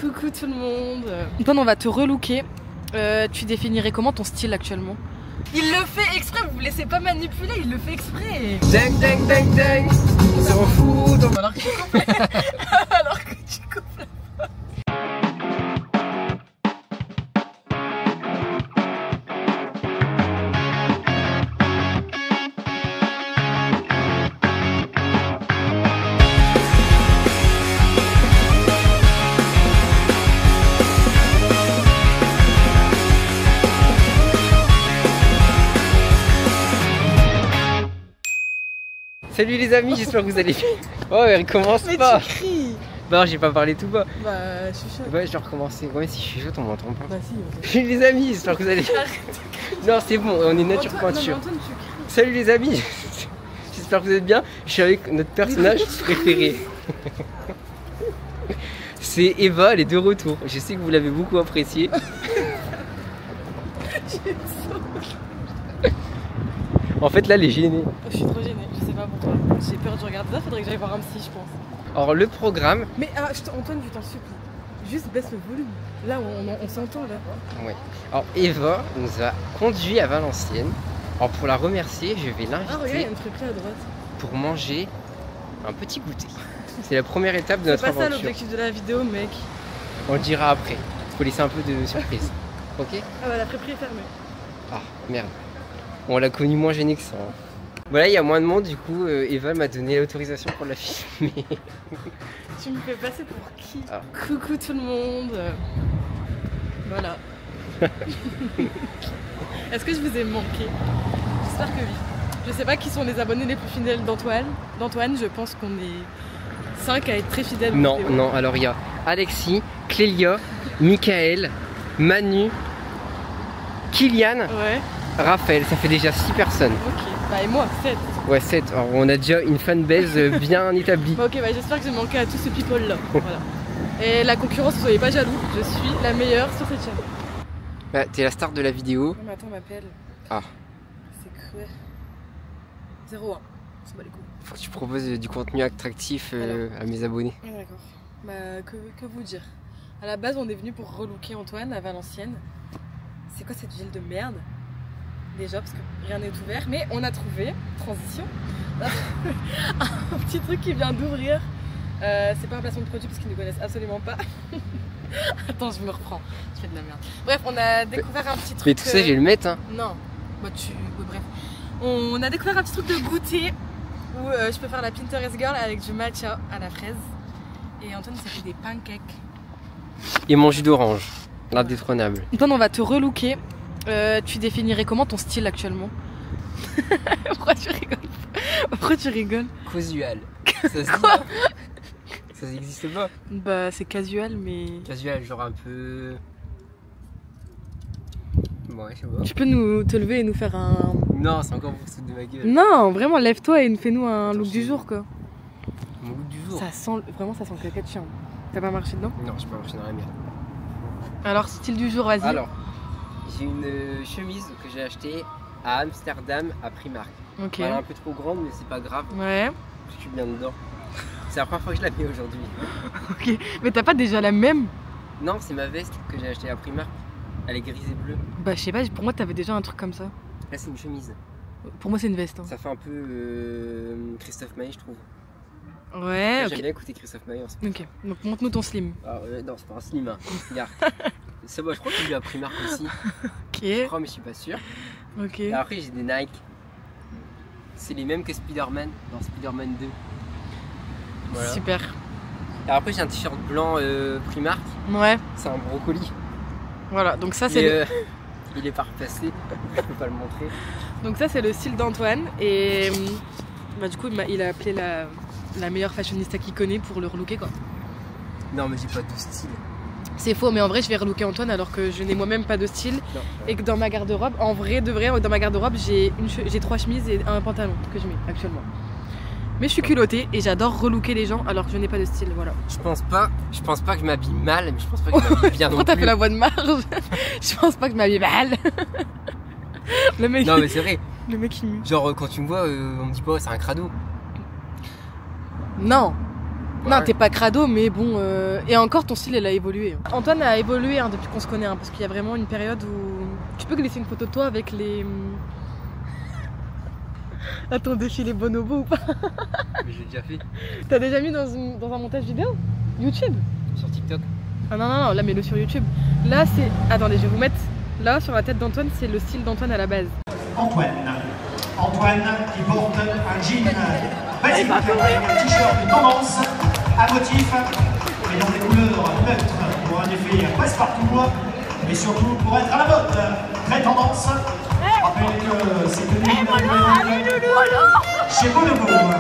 Coucou tout le monde. Antoine, on va te relooker. Tu définirais comment ton style actuellement? Il le fait exprès, vous vous laissez pas manipuler, il le fait exprès. Ding ding ding ding. On s'en fout. Alors que tu coupes alors que tu coupes la voix. Salut les amis, j'espère que vous allez bien. Oh, elle recommence Mais pas. tu cries. Non, j'ai pas parlé tout bas. Bah, je suis chaud. Ouais, je dois recommencer. Ouais, si je suis chaud, on m'entend pas. Bah si, ok. Salut les amis, j'espère que vous allez bien. Non, c'est bon, on est nature Antoine, peinture. non, mais Antoine, tu cries. Salut les amis, j'espère que vous êtes bien. Je suis avec notre personnage préféré. C'est Eva, elle est de retour. Je sais que vous l'avez beaucoup appréciée. En fait, là, elle est gênée. Je suis trop gênée, je sais pas pourquoi. J'ai peur de regarder ça, faudrait que j'aille voir un psy, je pense. Alors, le programme. Mais Antoine, je t'en supplie, juste baisse le volume. Là, on s'entend là. Ouais. Alors, Eva nous a conduit à Valenciennes. Alors, pour la remercier, je vais Ah, regarde, il y l'inviter a une friperie à droite. pour manger un petit goûter. C'est la première étape de C'est notre pas ça aventure. l'objectif de la vidéo, mec. On le dira après. Faut laisser un peu de surprise. Ok? Ah bah la friperie est fermée. Ah, merde. On l'a connu moins gêné que ça. Hein. Voilà, il y a moins de monde, du coup, Eva m'a donné l'autorisation pour la filmer. Tu me fais passer pour qui? Ah. Coucou tout le monde. Voilà. Est-ce que je vous ai manqué? J'espère que oui. Je sais pas qui sont les abonnés les plus fidèles d'Antoine. Je pense qu'on est 5 à être très fidèles. Non, non, alors il y a Alexis, Clélia, Michael, Manu, Kylian, Ouais, Raphaël, ça fait déjà 6 personnes. ok. Bah et moi, 7. Ouais, 7. Alors on a déjà une fanbase bien établie. Bah ok, bah j'espère que j'ai manqué à tous ces people là. Voilà. Et la concurrence, soyez pas jaloux, je suis la meilleure sur cette chaîne. Bah, t'es la star de la vidéo. Non mais attends, on m'appelle. Ah. C'est cruel. 0-1. C'est pas les coups. Faut que tu proposes du contenu attractif à mes abonnés. Ah, d'accord. Bah que vous dire. À la base, on est venu pour relooker Antoine à Valenciennes. C'est quoi cette ville de merde? Déjà, parce que rien n'est ouvert, mais on a trouvé, transition, un petit truc qui vient d'ouvrir. C'est pas un placement de produit parce qu'ils ne connaissent absolument pas. Attends, je me reprends, je fais de la merde. Bref, on a découvert un petit truc. Mais tout ça, je vais le mettre. Hein. Non, bah bref. On a découvert un petit truc de goûter où je peux faire la Pinterest girl avec du matcha à la fraise. Et Antoine, ça fait des pancakes. Et mon jus d'orange, l'indétrônable. Antoine, on va te relooker. Tu définirais comment ton style actuellement? Pourquoi tu rigoles? Pourquoi tu rigoles? Casual. Ça se dit, Quoi? ça n'existe pas. Bah c'est casual mais... Casual, genre un peu... Ouais, je sais pas. Tu peux te lever et nous faire un... Non, c'est encore pour se foutre de ma gueule. Non, vraiment lève-toi et fais-nous un look du jour quoi. Mon look du jour. Ça sent, vraiment ça sent le caca de chien. T'as pas marché dedans? Non, je peux marcher dans la merde. Alors style du jour, vas-y. Alors, j'ai une chemise que j'ai achetée à Amsterdam à Primark. Ok. Elle est un peu trop grande, mais c'est pas grave. Ouais. Je suis bien dedans. C'est la première fois que je la mets aujourd'hui. Ok. Mais t'as pas déjà la même? Non, c'est ma veste que j'ai achetée à Primark. Elle est grise et bleue. Bah je sais pas, pour moi t'avais déjà un truc comme ça. Là, c'est une chemise. Pour moi c'est une veste. Hein. Ça fait un peu Christophe Maé, je trouve. Ouais, J'aime ok. bien écouter Christophe Maé en ce moment. Ok, donc montre-nous ton slim. Ah, non, c'est pas un slim. Hein. Regarde. Ça, bah, je crois qu'il lui a Primark aussi. Ok. Je crois, mais je suis pas sûr. Ok. Et après, j'ai des Nike. C'est les mêmes que Spider-Man dans Spider-Man 2. Voilà. Super. Et après, j'ai un t-shirt blanc Primark. Ouais. C'est un brocoli. Voilà, donc ça c'est Mais, il est pas replacé. Je peux pas le montrer. donc ça c'est le style d'Antoine et bah, du coup il a appelé la meilleure fashionista qu'il connaît pour le relooker quoi. Non, mais j'ai pas de style. C'est faux, mais en vrai je vais relooker Antoine alors que je n'ai moi-même pas de style Non. et que dans ma garde-robe, en vrai de vrai, dans ma garde-robe j'ai 3 chemises et un pantalon que je mets actuellement. Mais je suis culottée et j'adore relooker les gens alors que je n'ai pas de style, voilà. Je pense pas que je m'habille mal, mais je pense pas que je m'habille bien non Pourquoi t'as plus. fait la voix de marge? Je pense pas que je m'habille mal. Le mec, Non, mais c'est vrai. le mec il mue. Genre, quand tu me vois, on me dit pas, c'est un crado. Non. Non, Ouais. t'es pas crado, mais bon. Et encore, ton style, elle a évolué. Antoine a évolué hein, depuis qu'on se connaît, hein, parce qu'il y a vraiment une période où. Tu peux glisser une photo de toi avec les. Attends, défiler bonobo ou pas? Mais j'ai déjà fait. T'as déjà mis dans un montage vidéo? YouTube? Sur TikTok. Ah non, non, non, là, mets-le sur YouTube. Là, c'est. Attendez, je vais vous mettre. Là, sur la tête d'Antoine, c'est le style d'Antoine à la base. Antoine qui porte un jean basique avec un t-shirt de tendance à motif et dans des couleurs neutres pour un effet passe-partout et surtout pour être à la mode, très tendance. Rappelez que c'est tenu chez Bonobo. Voilà,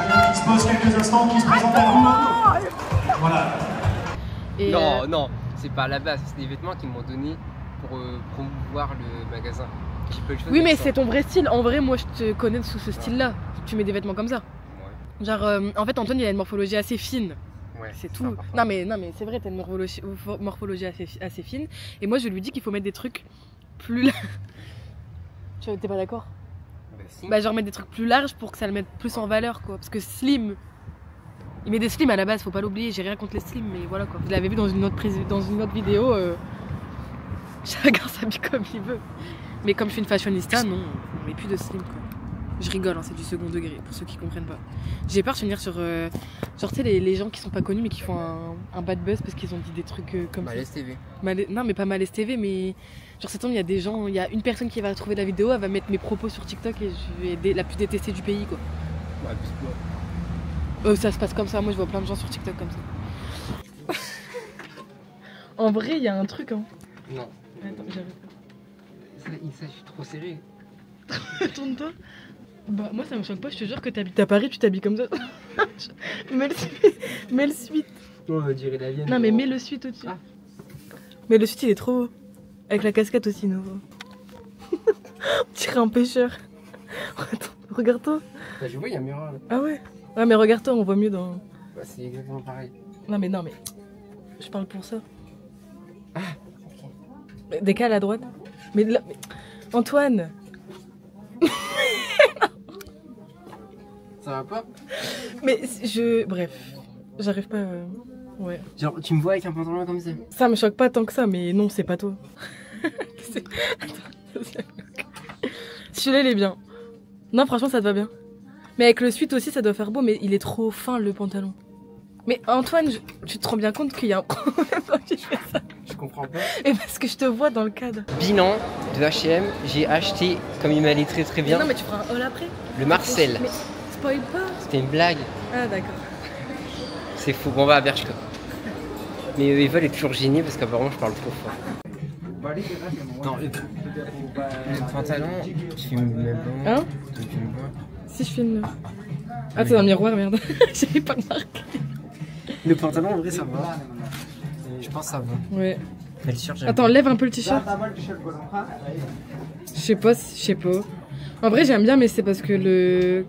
Julien qui se pose quelques instants, qui se présente à vous. Voilà. Et, Non, non, c'est pas à la base. C'est des vêtements qu'ils m'ont donné pour promouvoir le magasin. J'ai pas eu le choix Oui, de mais faire ça. c'est ton vrai style. En vrai, moi, je te connais sous ce style-là. Tu mets des vêtements comme ça. Ouais. Genre, en fait, Antoine, il a une morphologie assez fine. Ouais, C'est tout. important. Non, mais c'est vrai, t'as une morphologie assez fine. Et moi, je lui dis qu'il faut mettre des trucs plus larges. T'es pas d'accord? Bah, si. Bah, genre, mettre des trucs plus larges pour que ça le mette plus en valeur, quoi. Parce que slim. Il met des slims à la base, faut pas l'oublier. J'ai rien contre les slims, mais voilà, quoi. Vous l'avez vu dans une autre vidéo. Chacun s'habille comme il veut. Mais comme je suis une fashionista, non, on met plus de slim, quoi. Je rigole, hein, c'est du second degré, pour ceux qui comprennent pas. J'ai peur de finir sur. Genre, tu sais, les gens qui sont pas connus mais qui font un bad buzz parce qu'ils ont dit des trucs comme ça. Malaise TV. Non, mais pas Malaise TV, mais. Genre, c'est il y a des gens, il y a une personne qui va trouver la vidéo, elle va mettre mes propos sur TikTok et je vais être la plus détestée du pays, quoi. Ouais, plus Ça se passe comme ça, moi je vois plein de gens sur TikTok comme ça. En vrai, il y a un truc, hein. Non. Attends, j'arrive Ça, je suis trop serré. pas. Tourne-toi. Bah, moi ça me choque pas, je te jure que t'habites à Paris, tu t'habilles comme ça. mets le suite. On va dire la vienne. Non, mais mets le suite au-dessus. Ah. Mais le suite il est trop beau. Avec la casquette aussi, nouveau. On dirait un pêcheur. Attends, regarde-toi. Bah, je vois, il y a un miroir là. Ah ouais? Ouais, mais regarde-toi, on voit mieux dans. Bah, c'est exactement pareil. Non, mais. Je parle pour ça. Ah, Mais décale à droite. Mais là. Antoine! ça va pas? Mais bref. J'arrive pas. Ouais. Genre, tu me vois avec un pantalon comme ça? Ça me choque pas tant que ça, mais non, c'est pas toi. Attends. Celui-là, il est bien. Non, franchement, ça te va bien. Mais avec le suite aussi, ça doit faire beau, mais il est trop fin le pantalon. Mais Antoine, tu te rends bien compte qu'il y a un problème quand tu fais ça? Je comprends pas. Et parce que je te vois dans le cadre. Bilan de H&M, j'ai acheté, comme il m'allait très très Mais bien, non, mais tu feras un haul après. le Marcel. Mais spoil pas. C'était une blague. Ah, d'accord. C'est faux. Bon, on va à Bershka. Mais Eva est toujours gênée parce qu'apparemment je parle trop fort. Non, le pantalon, tu filmes même pas. Hein? Tu filmes pas. Si je filme là. Ah, t'es dans le miroir, merde. J'avais pas remarqué. Le pantalon, en vrai, ça va. Je pense que ça va. Ouais. Mais le shirt, j'aime Attends, lève un peu le t-shirt. Je sais pas. En vrai, j'aime bien, mais c'est parce que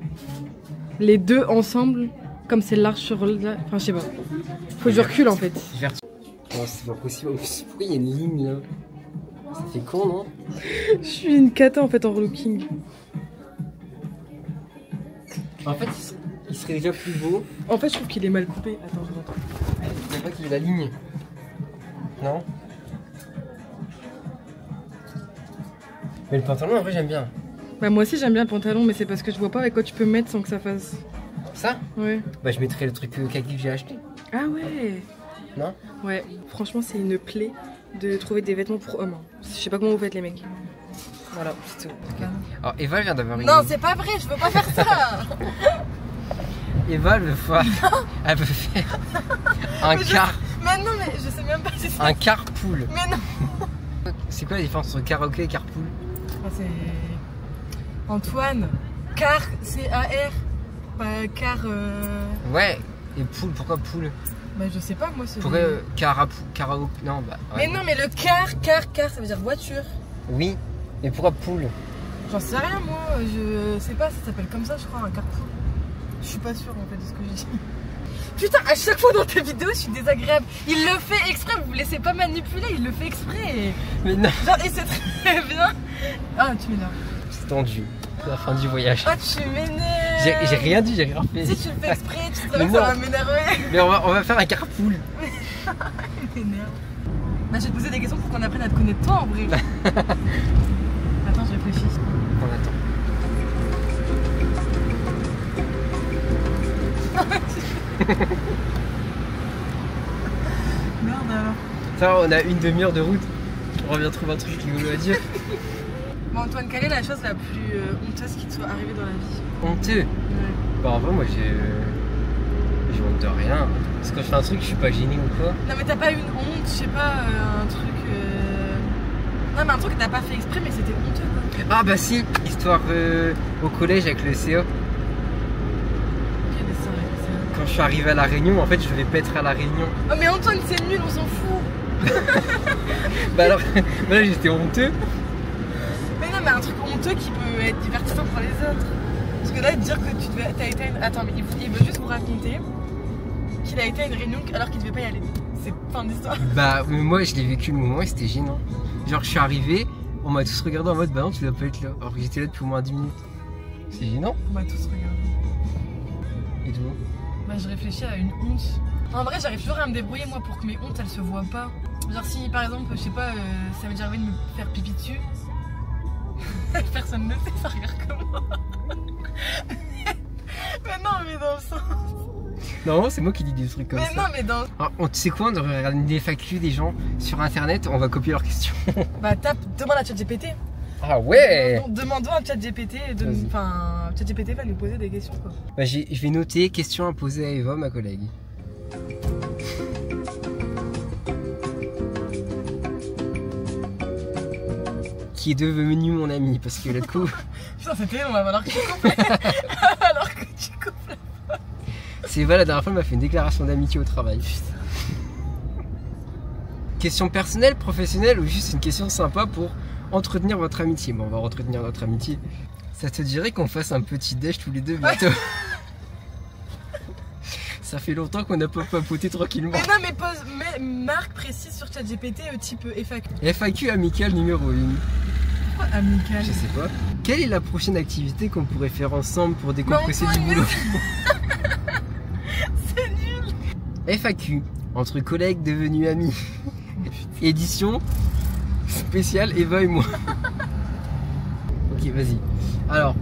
les deux ensemble, comme c'est large sur là. Enfin, je sais pas. Faut du recul en fait. Oh, c'est pas possible. Pourquoi il y a une ligne là? Ça fait con, non? Je suis une cata en fait en relooking. En fait, il serait déjà plus beau. En fait, je trouve qu'il est mal coupé. Attends, je montre. Il n'y a pas qu'il y ait la ligne. Non? Mais le pantalon, en vrai, j'aime bien. Bah, moi aussi, j'aime bien le pantalon, mais c'est parce que je vois pas avec quoi tu peux mettre sans que ça fasse. Ça? Ouais. Bah, je mettrais le truc kaki que j'ai acheté. Ah ouais. Non? Ouais. Franchement, c'est une plaie de trouver des vêtements pour hommes. Je sais pas comment vous faites les mecs. Voilà, c'est tout. Alors, Eva vient d'avoir une. Non, c'est pas vrai, je veux pas faire ça. Eva, elle veut faire. Elle veut faire. Un car. Mais non, mais je sais même pas si c'est. Un carpool. Mais non. C'est quoi la différence entre karaoké et carpool? Ah, c'est. Antoine. Car, C-A-R. Pas car. Ouais. Et pool, pourquoi pool? Bah, je sais pas, moi, c'est. Pourquoi karaoké? Non, bah. Ouais. Mais non, mais le car, ça veut dire voiture. Oui. Mais pourquoi pool? J'en sais rien, moi. Je sais pas, ça s'appelle comme ça, je crois, un carpool. Je suis pas sûre en fait de ce que j'ai dit. Putain, à chaque fois dans tes vidéos, je suis désagréable. Il le fait exprès, vous vous laissez pas manipuler, il le fait exprès. Mais non. Genre, et c'est très bien. Ah, tu m'énerves. C'est tendu. C'est la fin du voyage. Ah, tu m'énerves. J'ai rien dit, j'ai rien fait. Si tu le fais exprès, tu te que ça va m'énerver. Mais on va faire un carpool. Il m'énerve. Bah, je vais te poser des questions pour qu'on apprenne à te connaître toi en vrai. Attends, je réfléchis. On attend. Merde alors. Ça, on a une demi-heure de route. On revient trouver un truc rigolo à dire. Bon, Antoine, quelle est la chose la plus honteuse qui te soit arrivée dans la vie? Honteux? Ouais. Bah, en vrai, moi j'ai honte de rien. Parce que quand je fais un truc, je suis pas gêné ou quoi. Non, mais t'as pas eu une honte, je sais pas, un truc. Non, mais un truc que t'as pas fait exprès, mais c'était honteux quoi. Ah, bah si, histoire au collège avec le CA. Quand je suis arrivé à la réunion, en fait, je devais pas être à la réunion. Oh, mais Antoine, c'est nul, on s'en fout. Bah alors, là j'étais honteux. Mais non, mais un truc honteux qui peut être divertissant pour les autres. Parce que là, dire que t'as été à une... Attends, mais il veut juste vous raconter qu'il a été à une réunion alors qu'il devait pas y aller. C'est fin d'histoire. Bah, mais moi je l'ai vécu le moment et c'était gênant. Genre, je suis arrivé, on m'a tous regardé en mode bah non, tu dois pas être là. Alors que j'étais là depuis au moins 10 minutes. C'est gênant. On m'a tous regardé. Et toi? Bah, je réfléchis à une honte. En vrai, j'arrive toujours à me débrouiller moi pour que mes hontes elles se voient pas. Genre, si par exemple, je sais pas, ça m'est déjà arrivé de me faire pipi dessus. Personne ne sait, ça regarde comme moi. Mais non, mais dans le sens. Non, c'est moi qui dis des trucs comme ça. Mais non, mais dans. Alors, tu sais quoi, on devrait regarder des FAQ des gens sur internet, on va copier leurs questions. Bah, demande à ChatGPT. Ah ouais. Demandons à ChatGPT. Enfin, ChatGPT va nous poser des questions quoi. Bah, je vais noter questions à poser à Eva, ma collègue. Qui est devenu mon ami, parce que le coup... Putain, c'était long, alors que tu coupes. Alors que tu coupes. C'est vrai, la dernière fois, elle m'a fait une déclaration d'amitié au travail. Putain. Question personnelle, professionnelle ou juste une question sympa pour entretenir votre amitié? Bon, on va entretenir notre amitié. Ça te dirait qu'on fasse un petit déj tous les deux bientôt? Ça fait longtemps qu'on n'a pas papoté tranquillement. Mais non, mais marque précise sur ChatGPT type FAQ. FAQ amicale numéro 1. Pourquoi amicale? Je sais pas. Quelle est la prochaine activité qu'on pourrait faire ensemble pour décompresser du boulot? C'est nul. FAQ, entre collègues devenus amis. Édition spéciale Eva et moi. Ok, vas-y. Alors,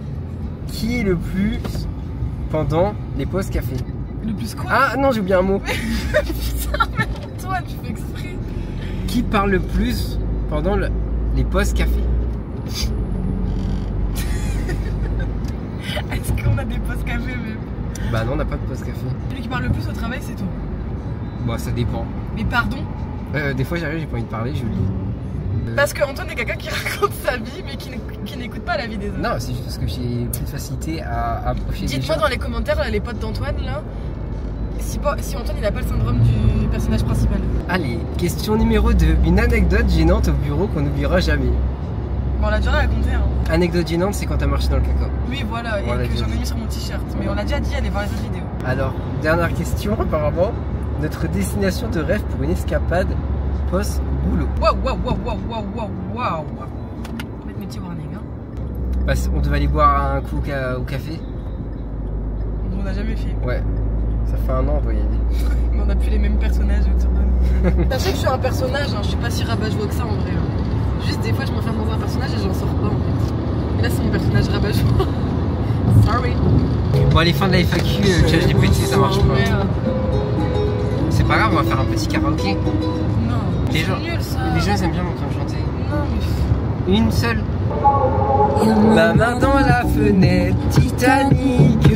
qui est le plus pendant les pauses café? Le plus quoi? Ah non, j'ai oublié un mot. Putain, mais toi, tu fais exprès. Qui parle le plus pendant les pauses café? Est-ce qu'on a des pauses café même? Bah non, on n'a pas de pause café. Celui qui parle le plus au travail, c'est toi. Bon, ça dépend. Mais pardon? Des fois j'arrive, j'ai pas envie de parler, je lis. Parce que Antoine est quelqu'un qui raconte sa vie mais qui n'écoute pas la vie des autres. Non, c'est juste parce que j'ai plus de facilité à approcher des gens. Dites-moi dans les commentaires, là, les potes d'Antoine, là, si Antoine il a pas le syndrome du personnage principal. Allez, question numéro 2. Une anecdote gênante au bureau qu'on n'oubliera jamais. Bon, on l'a déjà raconté, hein. Anecdote gênante, c'est quand t'as marché dans le caca. Oui, voilà, Voilà, et que j'en ai mis sur mon t-shirt. Mais on l'a déjà dit, allez voir les autres vidéos. Alors, dernière question apparemment. Notre destination de rêve pour une escapade post-boulot. Waouh, waouh, waouh, waouh, waouh, waouh, waouh. On va mettre mes petits warnings, hein. Bah, on devait aller boire un coup au café. On n'a jamais fait. Ouais, ça fait un an, on doit y aller. Mais on a plus les mêmes personnages autour de nous. Sachez que je suis un personnage, hein. Je suis pas si rabat-joie que ça en vrai. Hein. Juste des fois, je m'enferme dans un personnage et j'en sors pas en fait. Mais là, c'est mon personnage rabat-joie. Sorry. Bon, les fins de la FAQ, ChatGPT, ça marche pas. C'est pas grave, on va faire un petit karaoké. Non, Les gens, nul ça. les gens ils aiment bien m'entendre chanter. Non, mais. Une seule. Ma main dans la fenêtre, Titanic.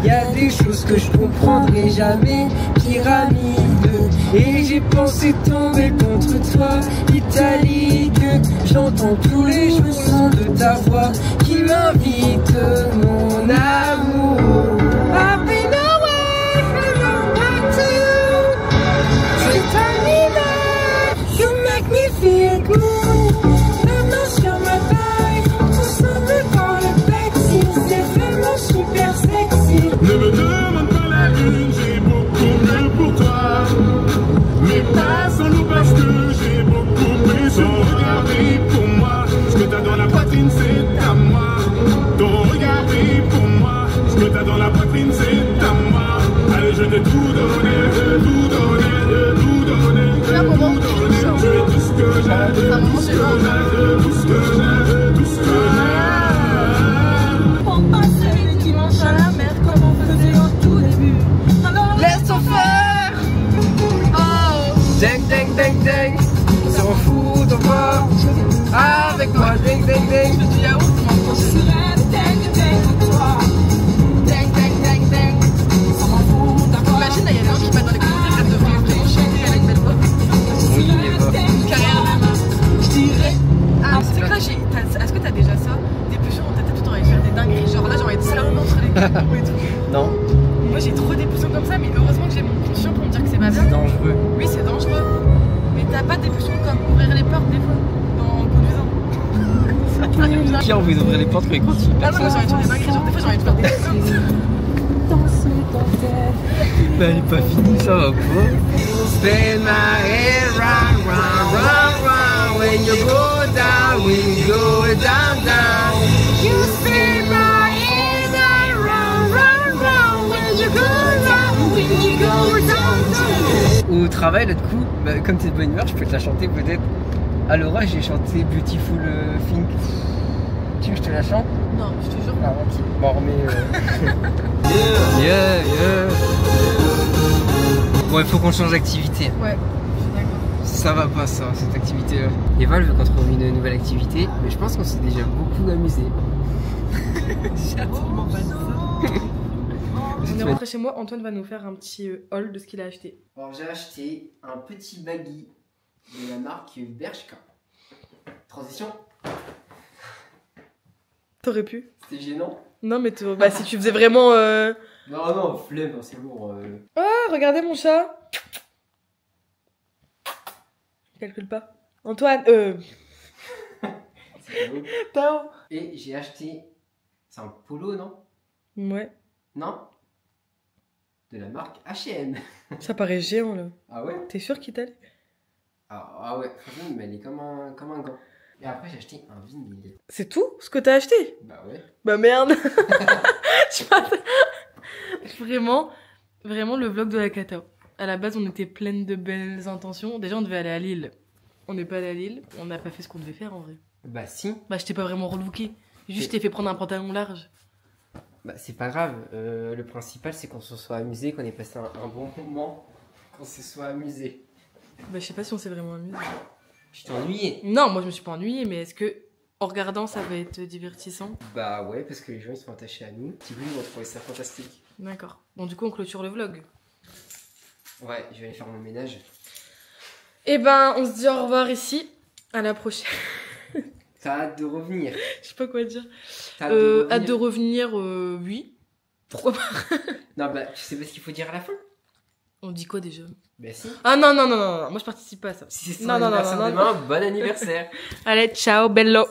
Y a des choses que je comprendrai jamais, pyramide. Et j'ai pensé tomber contre toi, italique. J'entends tous les jours le son de ta voix qui m'invite, mon amour. I've been away from your back to you. C'est un image, you make me feel good. Maintenant sur ma taille, ensemble dans le taxi, c'est vraiment super sexy. Ne me demande pas la lune, j'ai beaucoup mieux pour toi. Mais pas sans nous parce que j'ai beaucoup plus. Ton regard brille pour moi, ce que t'as dans la poitrine c'est à moi. Ton regard brille pour moi, ce que t'as dans la genre. Tu es tout ce que j'aime, tout ce que j'aime, tout ce que j'aime, tout ce que j'aime. On passait les dimanches à la mer comme on faisait au tout début. Alors laisse-toi faire. Oh. Ding ding ding ding, on s'en fout d'encore. Avec moi, ding ding ding. Je dis yaourt, on serait ding ding toi. Ding ding ding ding. On s'en fout d'accord. Imagine là, il y a des gens qui mettent dans les commentaires, elle devrait vraiment chanter avec belle voix. Oui, les voix. Carrière de main. Je dirais. Ah, c'est quoi, est-ce que t'as déjà ça? Des pulsions dans ta tête, tout le temps, envie de faire des dingueries. Genre là, j'ai envie de salon entre les coups et tout. Non, Moi, j'ai trop des pulsions comme ça, mais heureusement que j'ai mon conscient pour me dire que c'est pas bien. c'est dangereux. Oui, c'est dangereux. Mais t'as pas des pulsions comme ouvrir les portes des fois en conduisant. Ça t'arrive bien. Qui a envie d'ouvrir les portes quand il continue? Ah non, moi j'ai envie de faire des dingueries, genre des fois j'ai envie de faire des trucs comme ça. Bah, elle est pas finie, ça va pas. Spin my head round, round, round, round. When you go down, we go down, down. You spin my head round, round, round. When you go down, we go down, down. Au travail, là, du coup, bah, comme t'es de bonne humeur, je peux te la chanter peut-être. À l'orage, j'ai chanté Beautiful Thing. Tu veux que je te la chante? Non, je te jure. Ah, ok. Bon, on remet. Yeah, yeah. Bon, il faut qu'on change d'activité. Ouais, je suis d'accord. Ça va pas, ça, cette activité-là. Eva, elle veut qu'on trouve une nouvelle activité, mais je pense qu'on s'est déjà beaucoup amusé. J'ai absolument pas dit ça. On est rentré chez moi, Antoine va nous faire un petit haul de ce qu'il a acheté. Alors, j'ai acheté un petit baggy de la marque Bershka. Transition. T'aurais pu? C'était gênant. Non, mais bah, si tu faisais vraiment. Non, non, flemme, c'est lourd. Ah, regardez mon chat! Je calcule pas. Antoine, C'est beau. Tao! Et j'ai acheté. C'est un polo, non? Ouais, Non? De la marque H&M. ça paraît géant là. Ah ouais? T'es sûr qu'il t'allait? Ah ouais, franchement, mais elle est comme un gant. Et après, j'ai acheté un vinyle. C'est tout ce que t'as acheté? Bah ouais. Bah merde! Je m'attends- Vraiment, vraiment le vlog de la cata. À la base, on était pleine de belles intentions. Déjà, on devait aller à Lille. On n'est pas allé à Lille. On n'a pas fait ce qu'on devait faire en vrai. Bah si. Bah, je t'ai pas vraiment relooké. Juste, je t'ai fait prendre un pantalon large. Bah c'est pas grave. Le principal, c'est qu'on se soit amusé, qu'on ait passé un bon moment, qu'on se soit amusé. Bah, je sais pas si on s'est vraiment amusé. Je t'ai ennuyé. Non, moi, je me suis pas ennuyée, mais est-ce que en regardant, ça va être divertissant? Bah ouais, parce que les gens ils sont attachés à nous. Petit bout, ils vont trouver ça fantastique. D'accord. Bon, du coup, on clôture le vlog. Ouais, je vais aller faire mon ménage. Eh ben, on se dit au revoir ici. À la prochaine. T'as hâte de revenir. Je sais pas quoi dire. T'as hâte de revenir. Hâte de revenir, oui. Pourquoi pas? Non, bah tu sais pas ce qu'il faut dire à la fin. On dit quoi déjà? Bah si. Ah non, non, non, non, non. Moi je participe pas à ça. Si c'est son Non, non, non, anniversaire non, non. demain, bon anniversaire. Allez, ciao, bello.